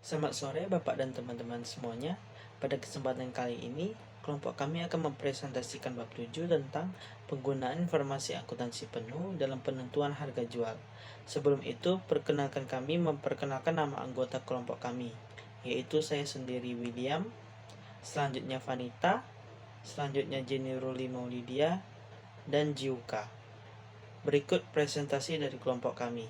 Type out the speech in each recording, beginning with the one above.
Selamat sore Bapak dan teman-teman semuanya. Pada kesempatan kali ini, kelompok kami akan mempresentasikan bab 7 tentang penggunaan informasi akuntansi penuh dalam penentuan harga jual. Sebelum itu, perkenalkan kami memperkenalkan nama anggota kelompok kami, yaitu saya sendiri William, selanjutnya Vanita, selanjutnya Jenny Ruli Maulidia, dan Jiuka. Berikut presentasi dari kelompok kami.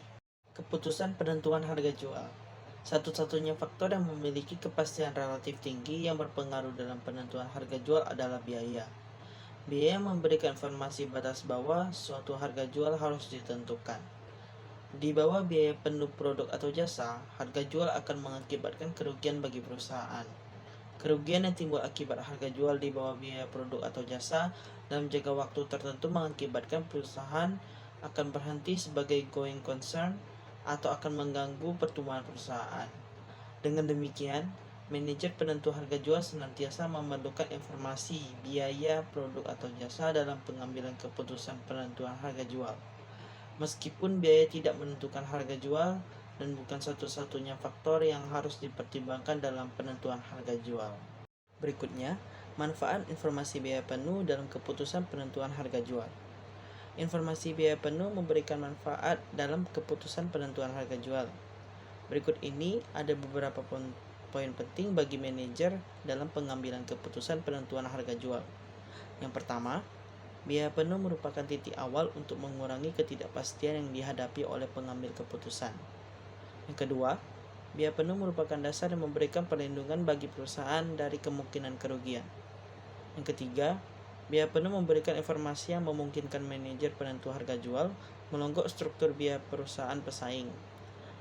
Keputusan penentuan harga jual. Satu-satunya faktor yang memiliki kepastian relatif tinggi yang berpengaruh dalam penentuan harga jual adalah biaya. Biaya memberikan informasi batas bawah suatu harga jual harus ditentukan. Di bawah biaya penuh produk atau jasa, harga jual akan mengakibatkan kerugian bagi perusahaan. Kerugian yang timbul akibat harga jual di bawah biaya produk atau jasa dalam jangka waktu tertentu mengakibatkan perusahaan akan berhenti sebagai going concern atau akan mengganggu pertumbuhan perusahaan. Dengan demikian, manajer penentu harga jual senantiasa memerlukan informasi biaya produk atau jasa dalam pengambilan keputusan penentuan harga jual. Meskipun biaya tidak menentukan harga jual dan bukan satu-satunya faktor yang harus dipertimbangkan dalam penentuan harga jual. Berikutnya, manfaat informasi biaya penuh dalam keputusan penentuan harga jual. Informasi biaya penuh memberikan manfaat dalam keputusan penentuan harga jual. Berikut ini ada beberapa poin penting bagi manajer dalam pengambilan keputusan penentuan harga jual. Yang pertama, biaya penuh merupakan titik awal untuk mengurangi ketidakpastian yang dihadapi oleh pengambil keputusan. Yang kedua, biaya penuh merupakan dasar yang memberikan perlindungan bagi perusahaan dari kemungkinan kerugian. Yang ketiga, biaya penuh memberikan informasi yang memungkinkan manajer penentu harga jual melonggok struktur biaya perusahaan pesaing.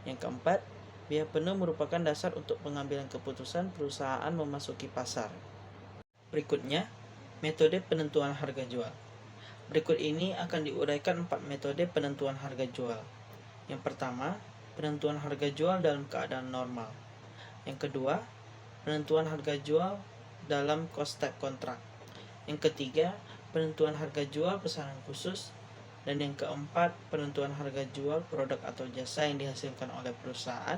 Yang keempat, biaya penuh merupakan dasar untuk pengambilan keputusan perusahaan memasuki pasar. Berikutnya, metode penentuan harga jual. Berikut ini akan diuraikan 4 metode penentuan harga jual. Yang pertama, penentuan harga jual dalam keadaan normal. Yang kedua, penentuan harga jual dalam cost type kontrak. Yang ketiga, penentuan harga jual pesanan khusus. Dan yang keempat, penentuan harga jual produk atau jasa yang dihasilkan oleh perusahaan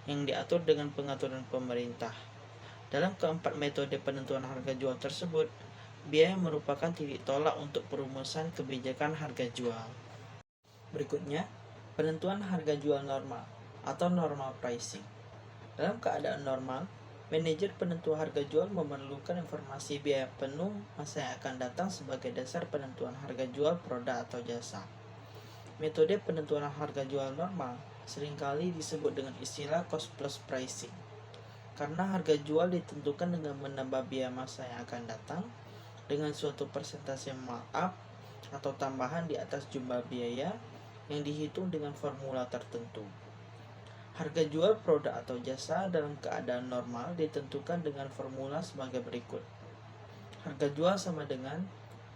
yang diatur dengan pengaturan pemerintah. Dalam keempat metode penentuan harga jual tersebut, biaya merupakan titik tolak untuk perumusan kebijakan harga jual. Berikutnya, penentuan harga jual normal atau normal pricing. Dalam keadaan normal, manajer penentu harga jual memerlukan informasi biaya penuh masa yang akan datang sebagai dasar penentuan harga jual produk atau jasa. Metode penentuan harga jual normal seringkali disebut dengan istilah cost plus pricing. Karena harga jual ditentukan dengan menambah biaya masa yang akan datang dengan suatu persentase markup atau tambahan di atas jumlah biaya yang dihitung dengan formula tertentu. Harga jual produk atau jasa dalam keadaan normal ditentukan dengan formula sebagai berikut. Harga jual sama dengan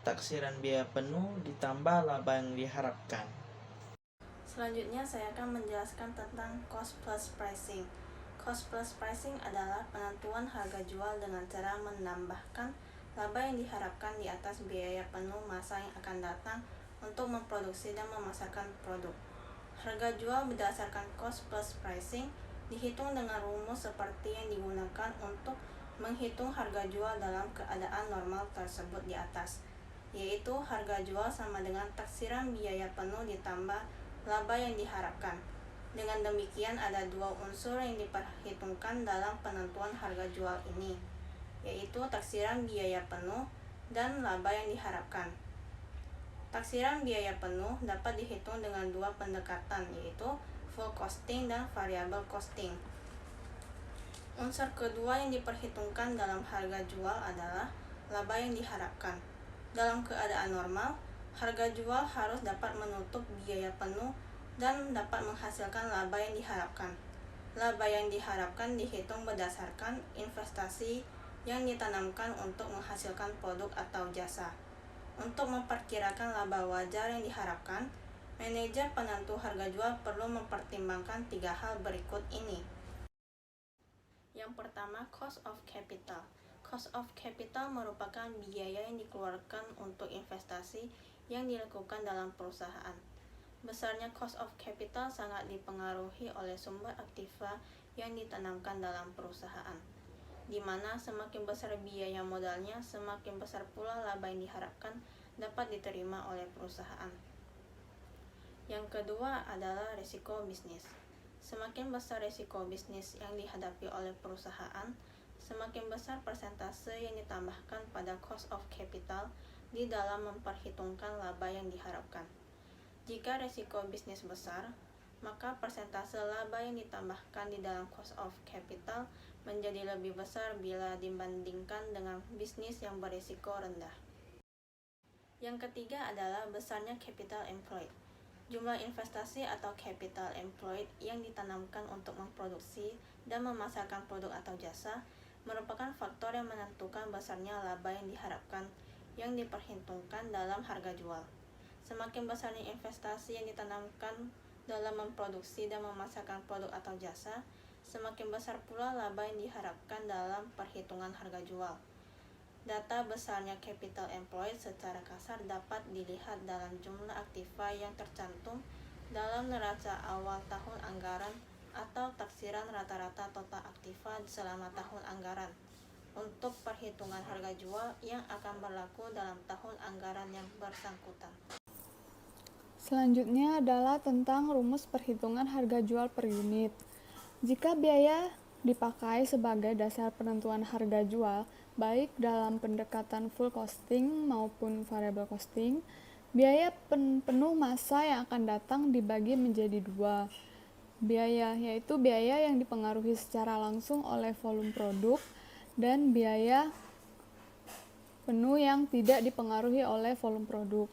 taksiran biaya penuh ditambah laba yang diharapkan. Selanjutnya saya akan menjelaskan tentang cost plus pricing. Cost plus pricing adalah penentuan harga jual dengan cara menambahkan laba yang diharapkan di atas biaya penuh masa yang akan datang untuk memproduksi dan memasarkan produk. Harga jual berdasarkan cost plus pricing dihitung dengan rumus seperti yang digunakan untuk menghitung harga jual dalam keadaan normal tersebut di atas, yaitu harga jual sama dengan taksiran biaya penuh ditambah laba yang diharapkan. Dengan demikian ada dua unsur yang diperhitungkan dalam penentuan harga jual ini, yaitu taksiran biaya penuh dan laba yang diharapkan. Taksiran biaya penuh dapat dihitung dengan dua pendekatan, yaitu full costing dan variable costing. Unsur kedua yang diperhitungkan dalam harga jual adalah laba yang diharapkan. Dalam keadaan normal, harga jual harus dapat menutup biaya penuh dan dapat menghasilkan laba yang diharapkan. Laba yang diharapkan dihitung berdasarkan investasi yang ditanamkan untuk menghasilkan produk atau jasa. Untuk memperkirakan laba wajar yang diharapkan, manajer penentu harga jual perlu mempertimbangkan 3 hal berikut ini. Yang pertama, cost of capital. Cost of capital merupakan biaya yang dikeluarkan untuk investasi yang dilakukan dalam perusahaan. Besarnya cost of capital sangat dipengaruhi oleh sumber aktiva yang ditanamkan dalam perusahaan, di mana semakin besar biaya modalnya, semakin besar pula laba yang diharapkan dapat diterima oleh perusahaan. Yang kedua adalah risiko bisnis. Semakin besar risiko bisnis yang dihadapi oleh perusahaan, semakin besar persentase yang ditambahkan pada cost of capital di dalam memperhitungkan laba yang diharapkan. Jika risiko bisnis besar, maka persentase laba yang ditambahkan di dalam cost of capital menjadi lebih besar bila dibandingkan dengan bisnis yang berisiko rendah. Yang ketiga adalah besarnya capital employed. Jumlah investasi atau capital employed yang ditanamkan untuk memproduksi dan memasarkan produk atau jasa merupakan faktor yang menentukan besarnya laba yang diharapkan yang diperhitungkan dalam harga jual. Semakin besarnya investasi yang ditanamkan dalam memproduksi dan memasarkan produk atau jasa, semakin besar pula laba yang diharapkan dalam perhitungan harga jual. Data besarnya capital employed secara kasar dapat dilihat dalam jumlah aktiva yang tercantum dalam neraca awal tahun anggaran atau taksiran rata-rata total aktiva selama tahun anggaran untuk perhitungan harga jual yang akan berlaku dalam tahun anggaran yang bersangkutan. Selanjutnya adalah tentang rumus perhitungan harga jual per unit. Jika biaya dipakai sebagai dasar penentuan harga jual, baik dalam pendekatan full costing maupun variable costing, biaya penuh masa yang akan datang dibagi menjadi dua. Biaya yaitu biaya yang dipengaruhi secara langsung oleh volume produk dan biaya penuh yang tidak dipengaruhi oleh volume produk.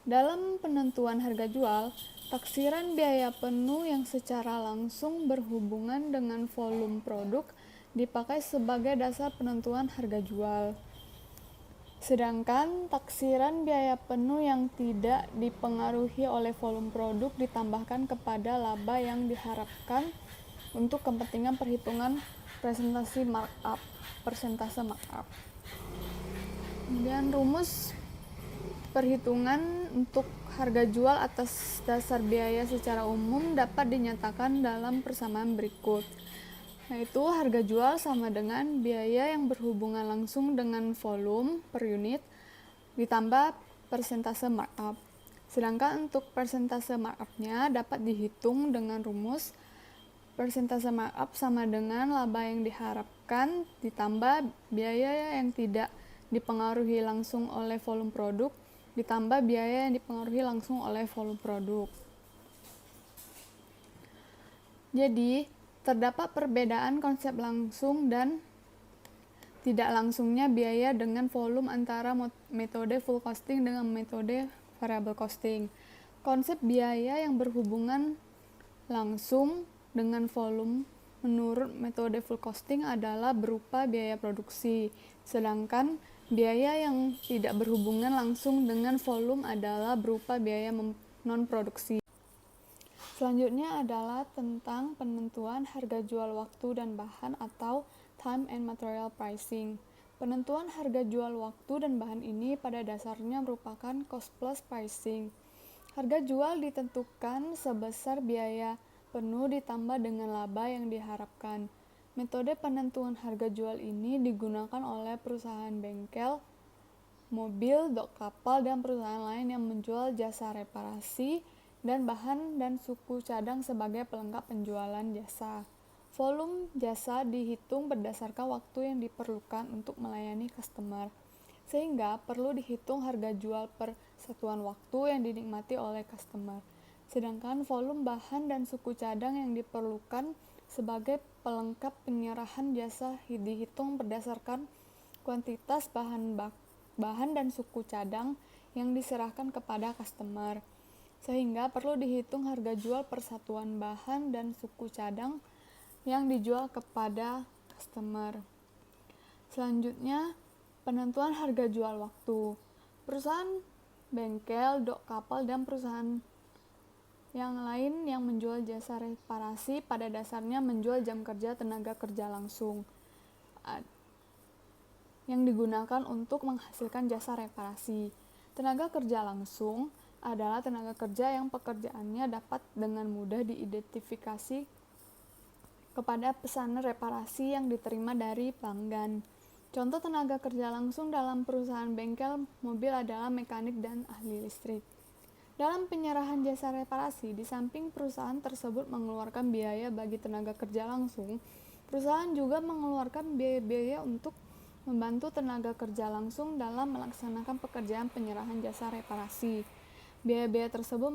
Dalam penentuan harga jual, taksiran biaya penuh yang secara langsung berhubungan dengan volume produk dipakai sebagai dasar penentuan harga jual. Sedangkan taksiran biaya penuh yang tidak dipengaruhi oleh volume produk ditambahkan kepada laba yang diharapkan untuk kepentingan perhitungan persentase markup. Kemudian rumus perhitungan untuk harga jual atas dasar biaya secara umum dapat dinyatakan dalam persamaan berikut, yaitu harga jual sama dengan biaya yang berhubungan langsung dengan volume per unit ditambah persentase markup. Sedangkan untuk persentase markup-nya dapat dihitung dengan rumus persentase markup sama dengan laba yang diharapkan ditambah biaya yang tidak dipengaruhi langsung oleh volume produk ditambah biaya yang dipengaruhi langsung oleh volume produk. Jadi, terdapat perbedaan konsep langsung dan tidak langsungnya biaya dengan volume antara metode full costing dengan metode variable costing. Konsep biaya yang berhubungan langsung dengan volume menurut metode full costing adalah berupa biaya produksi, sedangkan biaya yang tidak berhubungan langsung dengan volume adalah berupa biaya non-produksi. Selanjutnya adalah tentang penentuan harga jual waktu dan bahan atau time and material pricing. Penentuan harga jual waktu dan bahan ini pada dasarnya merupakan cost plus pricing. Harga jual ditentukan sebesar biaya penuh ditambah dengan laba yang diharapkan. Metode penentuan harga jual ini digunakan oleh perusahaan bengkel, mobil, dok kapal, dan perusahaan lain yang menjual jasa reparasi dan bahan dan suku cadang sebagai pelengkap penjualan jasa. Volume jasa dihitung berdasarkan waktu yang diperlukan untuk melayani customer, sehingga perlu dihitung harga jual per satuan waktu yang dinikmati oleh customer. Sedangkan volume bahan dan suku cadang yang diperlukan sebagai pelengkap penyerahan jasa dihitung berdasarkan kuantitas bahan dan suku cadang yang diserahkan kepada customer, sehingga perlu dihitung harga jual per satuan bahan dan suku cadang yang dijual kepada customer. Selanjutnya, penentuan harga jual waktu. Perusahaan bengkel, dok kapal, dan perusahaan yang lain yang menjual jasa reparasi pada dasarnya menjual jam kerja tenaga kerja langsung yang digunakan untuk menghasilkan jasa reparasi. Tenaga kerja langsung adalah tenaga kerja yang pekerjaannya dapat dengan mudah diidentifikasi kepada pesanan reparasi yang diterima dari pelanggan. Contoh tenaga kerja langsung dalam perusahaan bengkel mobil adalah mekanik dan ahli listrik. Dalam penyerahan jasa reparasi, di samping perusahaan tersebut mengeluarkan biaya bagi tenaga kerja langsung, perusahaan juga mengeluarkan biaya-biaya untuk membantu tenaga kerja langsung dalam melaksanakan pekerjaan penyerahan jasa reparasi. Biaya-biaya tersebut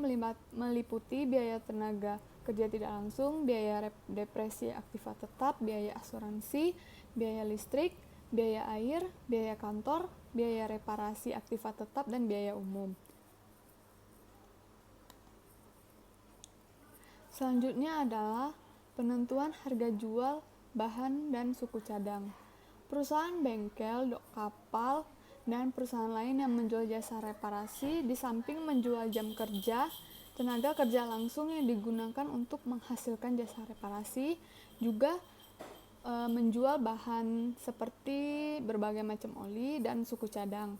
meliputi biaya tenaga kerja tidak langsung, biaya depresi aktiva tetap, biaya asuransi, biaya listrik, biaya air, biaya kantor, biaya reparasi aktiva tetap, dan biaya umum. Selanjutnya adalah penentuan harga jual, bahan, dan suku cadang. Perusahaan bengkel, dok kapal, dan perusahaan lain yang menjual jasa reparasi di samping menjual jam kerja, tenaga kerja langsung yang digunakan untuk menghasilkan jasa reparasi, juga menjual bahan seperti berbagai macam oli dan suku cadang.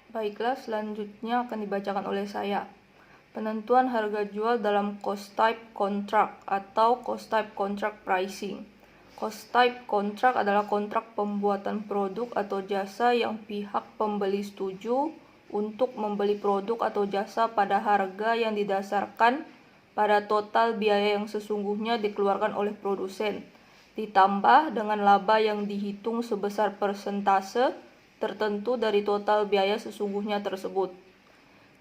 Baiklah, selanjutnya akan dibacakan oleh saya. Penentuan harga jual dalam cost type contract atau cost type contract pricing. Cost type contract adalah kontrak pembuatan produk atau jasa yang pihak pembeli setuju untuk membeli produk atau jasa pada harga yang didasarkan pada total biaya yang sesungguhnya dikeluarkan oleh produsen, ditambah dengan laba yang dihitung sebesar persentase tertentu dari total biaya sesungguhnya tersebut.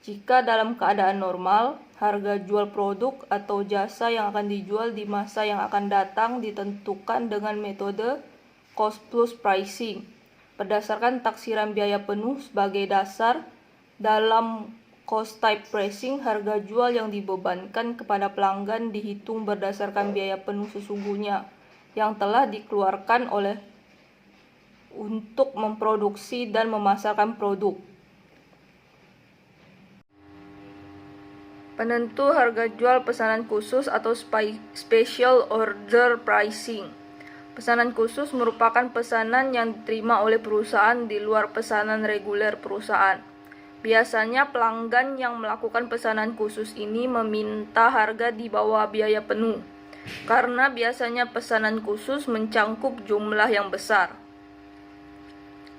Jika dalam keadaan normal, harga jual produk atau jasa yang akan dijual di masa yang akan datang ditentukan dengan metode cost plus pricing, berdasarkan taksiran biaya penuh sebagai dasar. Dalam cost type pricing, harga jual yang dibebankan kepada pelanggan dihitung berdasarkan biaya penuh sesungguhnya yang telah dikeluarkan oleh untuk memproduksi dan memasarkan produk. Penentu harga jual pesanan khusus atau special order pricing. Pesanan khusus merupakan pesanan yang diterima oleh perusahaan di luar pesanan reguler perusahaan. Biasanya pelanggan yang melakukan pesanan khusus ini meminta harga di bawah biaya penuh, karena biasanya pesanan khusus mencangkup jumlah yang besar.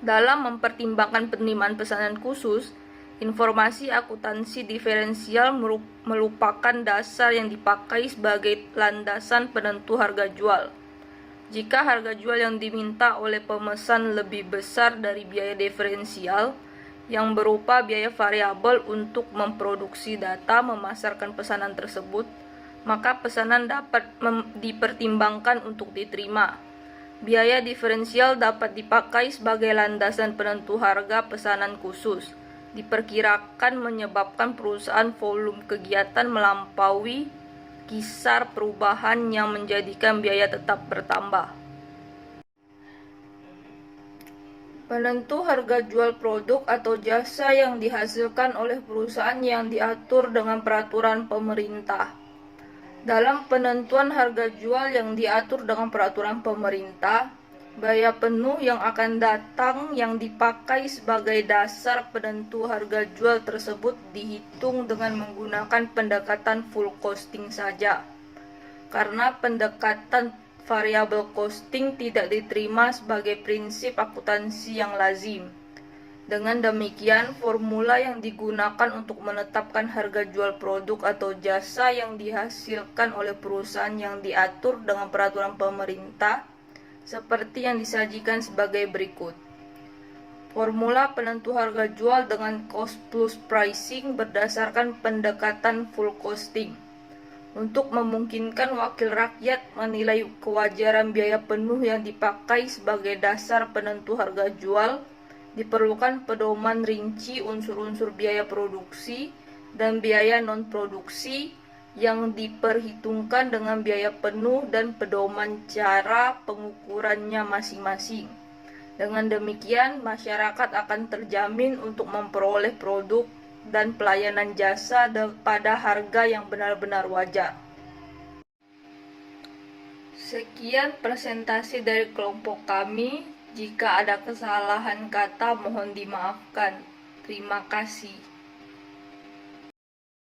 Dalam mempertimbangkan penerimaan pesanan khusus, informasi akuntansi diferensial merupakan dasar yang dipakai sebagai landasan penentu harga jual. Jika harga jual yang diminta oleh pemesan lebih besar dari biaya diferensial, yang berupa biaya variabel untuk memproduksi data memasarkan pesanan tersebut, maka pesanan dapat dipertimbangkan untuk diterima. Biaya diferensial dapat dipakai sebagai landasan penentu harga pesanan khusus. Diperkirakan menyebabkan perusahaan volume kegiatan melampaui kisar perubahan yang menjadikan biaya tetap bertambah. Penentu harga jual produk atau jasa yang dihasilkan oleh perusahaan yang diatur dengan peraturan pemerintah. Dalam penentuan harga jual yang diatur dengan peraturan pemerintah, biaya penuh yang akan datang yang dipakai sebagai dasar penentu harga jual tersebut dihitung dengan menggunakan pendekatan full costing saja. Karena pendekatan variable costing tidak diterima sebagai prinsip akuntansi yang lazim. Dengan demikian, formula yang digunakan untuk menetapkan harga jual produk atau jasa yang dihasilkan oleh perusahaan yang diatur dengan peraturan pemerintah seperti yang disajikan sebagai berikut. Formula penentu harga jual dengan cost plus pricing berdasarkan pendekatan full costing. Untuk memungkinkan wakil rakyat menilai kewajaran biaya penuh yang dipakai sebagai dasar penentu harga jual, diperlukan pedoman rinci unsur-unsur biaya produksi dan biaya non-produksi yang diperhitungkan dengan biaya penuh dan pedoman cara pengukurannya masing-masing. Dengan demikian, masyarakat akan terjamin untuk memperoleh produk dan pelayanan jasa pada harga yang benar-benar wajar. Sekian presentasi dari kelompok kami. Jika ada kesalahan kata, mohon dimaafkan. Terima kasih.